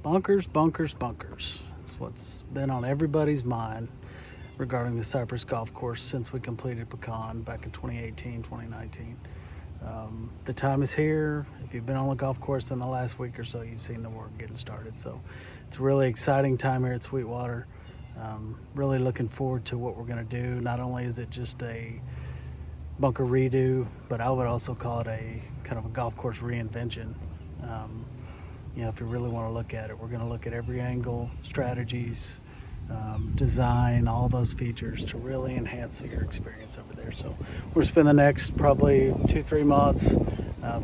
Bunkers, bunkers, bunkers. It's what's been on everybody's mind regarding the Cypress Golf Course since we completed Pecan back in 2018, 2019. The time is here. If you've been on the golf course in the last week or so, you've seen the work getting started. So it's a really exciting time here at Sweetwater. Really looking forward to what we're going to do. Not only is it just a bunker redo, but I would also call it a kind of a golf course reinvention. If you really want to look at it, we're going to look at every angle, strategies, design, all those features to really enhance your experience over there. So we're spending the next probably 2-3 months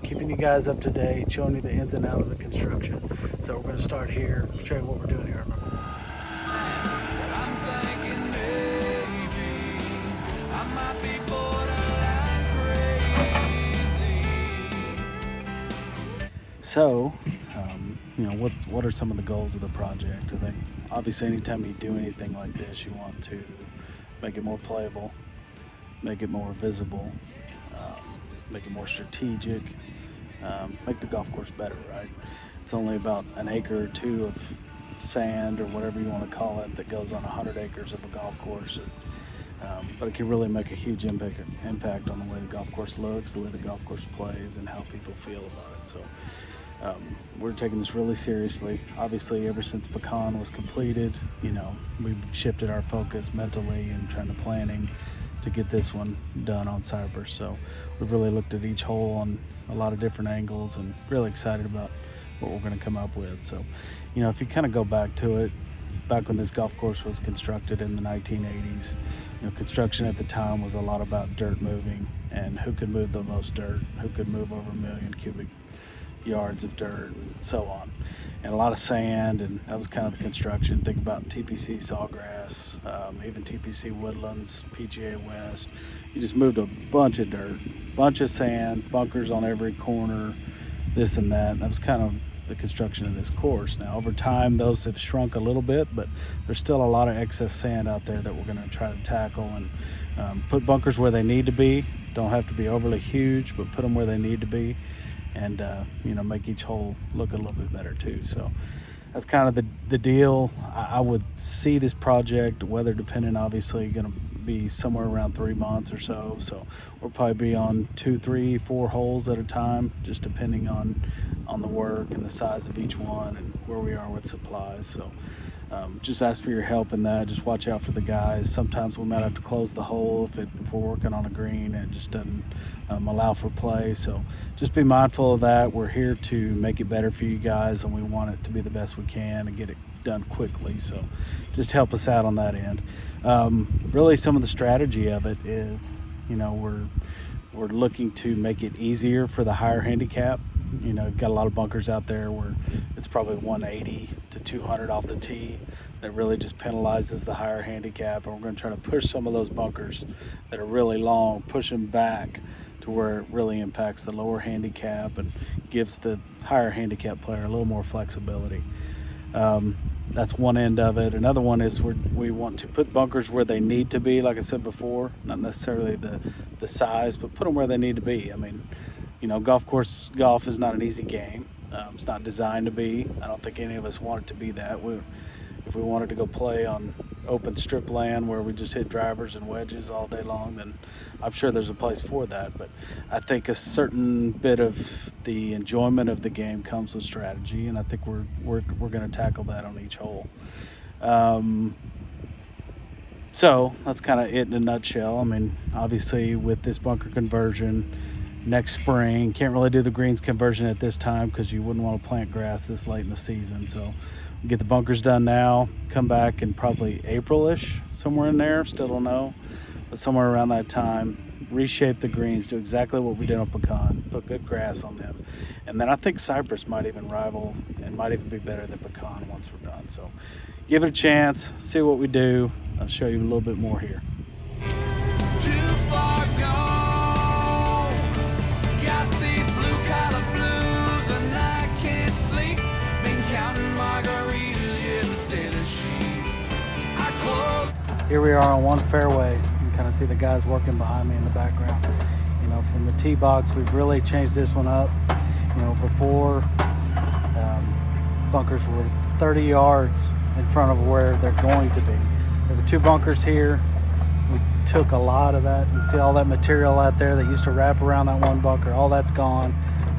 keeping you guys up to date, showing you the ins and outs of the construction. So we're going to start here, show you what we're doing here. So, what are some of the goals of the project? I think obviously anytime you do anything like this, you want to make it more playable, make it more visible, make it more strategic, make the golf course better, right? It's only about an acre or two of sand or whatever you want to call it that goes on 100 acres of a golf course. But it can really make a huge impact on the way the golf course looks, the way the golf course plays, and how people feel about it. So we're taking this really seriously. Obviously, ever since Pecan was completed, we've shifted our focus mentally and trying to planning to get this one done on Cypress. So we've really looked at each hole on a lot of different angles and really excited about what we're going to come up with. So, if you kind of go back to it, back when this golf course was constructed in the 1980s, construction at the time was a lot about dirt moving and who could move the most dirt, who could move over 1 million cubic yards of dirt and so on, and a lot of sand, and that was kind of the construction. Think about TPC Sawgrass, even TPC Woodlands, PGA West. You just moved a bunch of dirt, bunch of sand, bunkers on every corner, this and that. And that was kind of the construction of this course. Now over time those have shrunk a little bit, but there's still a lot of excess sand out there that we're going to try to tackle and put bunkers where they need to be. Don't have to be overly huge, but put them where they need to be, and make each hole look a little bit better too. So that's kind of the deal. I would see this project, weather dependent, obviously going to be somewhere around 3 months or so. So we'll probably be on 2, 3, 4 holes at a time, just depending on the work and the size of each one and where we are with supplies. So just ask for your help in that. Just watch out for the guys. Sometimes we might have to close the hole if we're working on a green and it just doesn't allow for play. So just be mindful of that. We're here to make it better for you guys, and we want it to be the best we can and get it done quickly. So just help us out on that end. Really, some of the strategy of it is, we're looking to make it easier for the higher handicap. You've got a lot of bunkers out there where it's probably 180 to 200 off the tee. That really just penalizes the higher handicap, and we're going to try to push some of those bunkers that are really long, push them back to where it really impacts the lower handicap and gives the higher handicap player a little more flexibility. That's one end of it. Another one is we want to put bunkers where they need to be, like I said before, not necessarily the size, but put them where they need to be. I mean, golf is not an easy game. It's not designed to be. I don't think any of us want it to be that. If we wanted to go play on open strip land where we just hit drivers and wedges all day long, then I'm sure there's a place for that. But I think a certain bit of the enjoyment of the game comes with strategy, and I think we're going to tackle that on each hole. So that's kind of it in a nutshell. I mean, obviously with this bunker conversion next spring, can't really do the greens conversion at this time because you wouldn't want to plant grass this late in the season. So get the bunkers done now, come back in probably April-ish, somewhere in there, still don't know, but somewhere around that time, reshape the greens, do exactly what we did on Pecan, put good grass on them, and then I think Cypress might even rival and might even be better than Pecan once we're done. So give it a chance, see what we do. I'll show you a little bit more here. Too far gone, got these blue-collar blues and I can't sleep, been counting margaritas instead of sheep. I close. Here we are on one fairway. You can kind of see the guys working behind me in the background. From the tee box, we've really changed this one up. Before bunkers were 30 yards in front of where they're going to be. There were 2 bunkers here. We took a lot of that. You see all that material out there that used to wrap around that one bunker. All that's gone.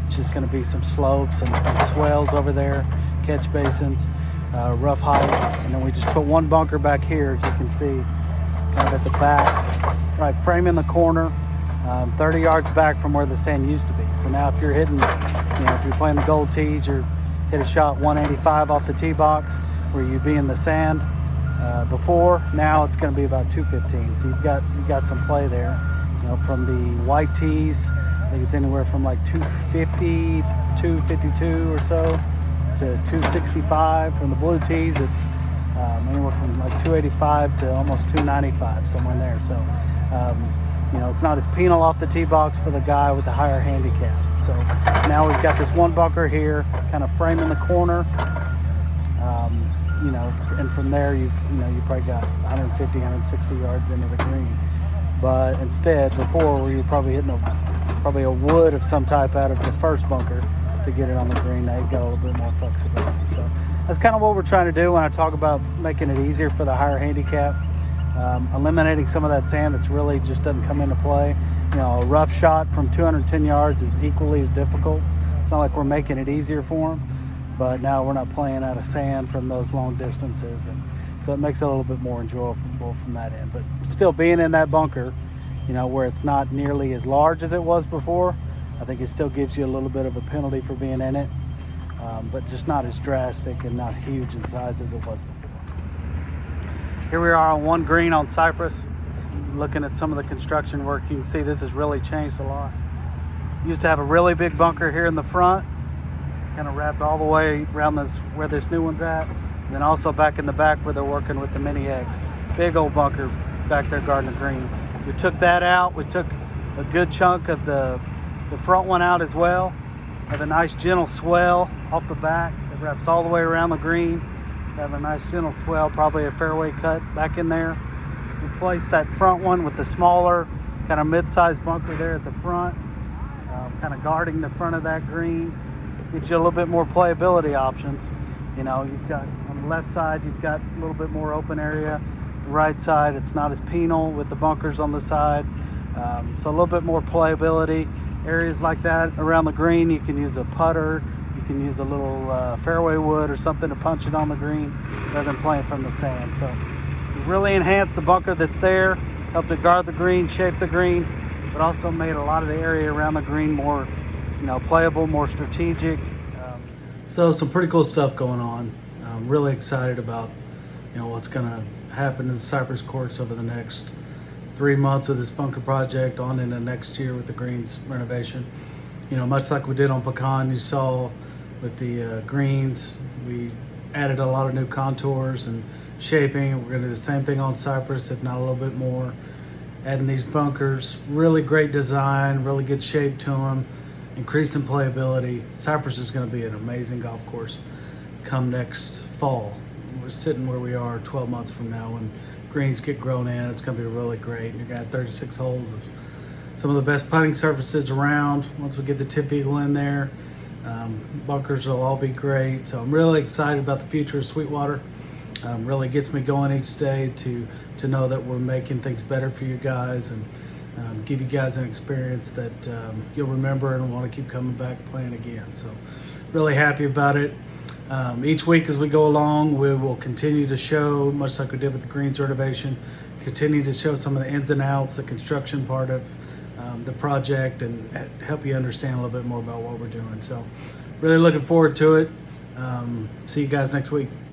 It's just going to be some slopes and swells over there, catch basins, rough height. And then we just put 1 bunker back here, as you can see, kind of at the back, right, framing the corner, 30 yards back from where the sand used to be. So now if you're hitting, if you're playing the gold tees, you hit a shot 185 off the tee box where you'd be in the sand before. Now it's going to be about 215. So you've got some play there. From the white tees, I think it's anywhere from like 250, 252 or so to 265. From the blue tees, it's anywhere from like 285 to almost 295, somewhere in there. So, it's not as penal off the tee box for the guy with the higher handicap. So now we've got this 1 bunker here, kind of framing the corner. And from there you probably got 150, 160 yards into the green. But instead, before, where you're probably hitting a wood of some type out of the first bunker to get it on the green, now you've got a little bit more flexibility. So that's kind of what we're trying to do when I talk about making it easier for the higher handicap. Eliminating some of that sand that's really just doesn't come into play. A rough shot from 210 yards is equally as difficult. It's not like we're making it easier for them, but now we're not playing out of sand from those long distances, and so it makes it a little bit more enjoyable from that end. But still, being in that bunker, where it's not nearly as large as it was before, I think it still gives you a little bit of a penalty for being in it, but just not as drastic and not huge in size as it was before. Here we are on 1 green on Cypress, looking at some of the construction work. You can see this has really changed a lot. Used to have a really big bunker here in the front, kind of wrapped all the way around where this new one's at. And then also back in the back where they're working with the mini eggs. Big old bunker back there guarding the green. We took that out. We took a good chunk of the front one out as well. Have a nice gentle swell off the back that wraps all the way around the green. Have a nice gentle swell, probably a fairway cut back in there. Replace that front one with the smaller kind of mid-sized bunker there at the front, kind of guarding the front of that green. Gives you a little bit more playability options. You've got on the left side, you've got a little bit more open area. The right side, it's not as penal with the bunkers on the side. So a little bit more playability. Areas like that around the green, you can use a putter. You can use a little fairway wood or something to punch it on the green rather than playing from the sand. So we really enhanced the bunker that's there, helped it guard the green, shape the green, but also made a lot of the area around the green more playable, more strategic. So some pretty cool stuff going on. I'm really excited about what's going to happen in the Cypress courts over the next 3 months with this bunker project, on into next year with the greens renovation. Much like we did on Pecan, you saw with the greens, we added a lot of new contours and shaping. We're going to do the same thing on Cypress, if not a little bit more. Adding these bunkers, really great design, really good shape to them, increasing playability. Cypress is going to be an amazing golf course come next fall. We're sitting where we are 12 months from now when greens get grown in. It's going to be really great. You're going to have 36 holes of some of the best putting surfaces around. Once we get the Tip Eagle in there, bunkers will all be great. So I'm really excited about the future of Sweetwater. Really gets me going each day to know that we're making things better for you guys and give you guys an experience that you'll remember and want to keep coming back playing again. So really happy about it. Each week as we go along, we will continue to show, much like we did with the greens renovation, continue to show some of the ins and outs, the construction part of the project, and help you understand a little bit more about what we're doing. So really looking forward to it. See you guys next week.